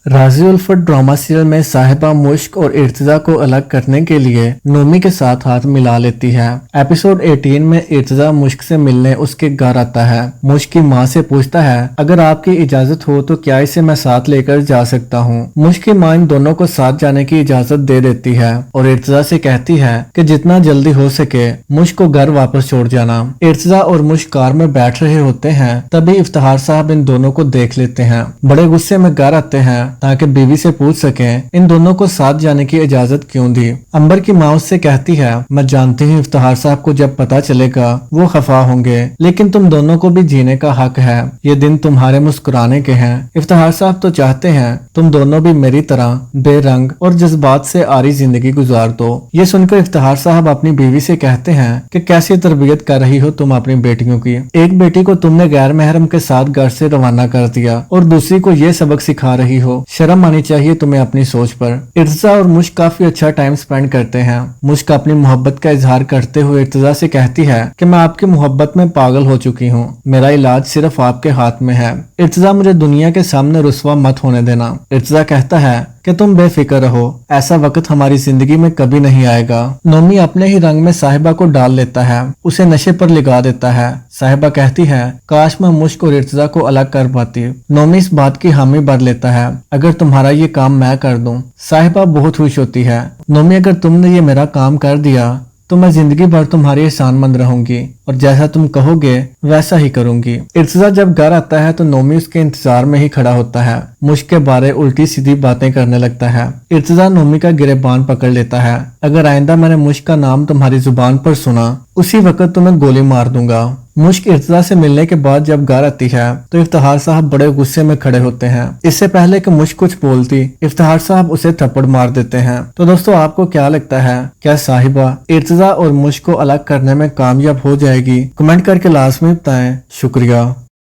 राज़ी उल्फत drama serial में साहिबा मुश्क और इर्तिजा को अलग करने के लिए नोमी के साथ हाथ मिला लेती है। एपिसोड 18 में इर्तिजा मुश्क से मिलने उसके घर आता है। मुश्क की माँ से पूछता है, अगर आपकी इजाजत हो तो क्या इसे मैं साथ लेकर जा सकता हूँ। मुश्क की माँ इन दोनों को साथ जाने की इजाजत दे देती है और इर्तिजा से कहती है कि जितना जल्दी हो सके मुश्क को घर वापस छोड़ जाना। इर्तिजा और मुश्क कार में बैठ रहे होते हैं, तभी इफ्तिखार साहब इन दोनों को देख लेते हैं। बड़े गुस्से में घर आते हैं ताकि बीवी से पूछ सकें इन दोनों को साथ जाने की इजाजत क्यों दी। अंबर की माँ उससे कहती है, मैं जानती हूँ इफ्तिखार साहब को जब पता चलेगा वो खफा होंगे, लेकिन तुम दोनों को भी जीने का हक है। ये दिन तुम्हारे मुस्कुराने के हैं। इफ्तिखार साहब तो चाहते हैं तुम दोनों भी मेरी तरह बेरंग और जज्बात से आरी जिंदगी गुजार दो। ये सुनकर इफ्तिखार साहब अपनी बीवी से कहते हैं कि कैसी तरबियत कर रही हो तुम अपनी बेटियों की। एक बेटी को तुमने गैर महरम के साथ घर से रवाना कर दिया और दूसरी को ये सबक सिखा रही हो। शर्म आनी चाहिए तुम्हें अपनी सोच पर। इर्तिजा और मुश्क काफी अच्छा टाइम स्पेंड करते हैं। मुश्क अपनी मोहब्बत का इजहार करते हुए इर्तिजा से कहती है कि मैं आपकी मोहब्बत में पागल हो चुकी हूँ, मेरा इलाज सिर्फ आपके हाथ में है। इर्तिजा, मुझे दुनिया के सामने रुस्वा मत होने देना। इर्तिजा कहता है कि तुम बेफिक्र रहो, ऐसा वक्त हमारी जिंदगी में कभी नहीं आएगा। नोमी अपने ही रंग में साहिबा को डाल लेता है, उसे नशे पर लगा देता है। साहिबा कहती है, काश मैं मुश्क और इर्तिजा को अलग कर पाती। नोमी इस बात की हामी भर लेता है, अगर तुम्हारा ये काम मैं कर दूं। साहिबा बहुत खुश होती है। नोमी, अगर तुमने ये मेरा काम कर दिया तो मैं जिंदगी भर तुम्हारी एहसानमंद रहूंगी और जैसा तुम कहोगे वैसा ही करूंगी। इर्तिजा जब घर आता है तो नोमी उसके इंतजार में ही खड़ा होता है। मुश्क के बारे उल्टी सीधी बातें करने लगता है। इर्तिजा नोमी का गिरेबान पकड़ लेता है, अगर आइंदा मैंने मुश्क का नाम तुम्हारी जुबान पर सुना उसी वक्त तुम्हें गोली मार दूंगा। मुश्क इर्तिजा से मिलने के बाद जब घर आती है तो इफ्तिखार साहब बड़े गुस्से में खड़े होते हैं। इससे पहले कि मुश्क कुछ बोलती, इफ्तिखार साहब उसे थप्पड़ मार देते हैं। तो दोस्तों, आपको क्या लगता है, क्या साहिबा इर्तिजा और मुश्क को अलग करने में कामयाब हो जाएगी? कमेंट करके लाजमी बताएं। शुक्रिया।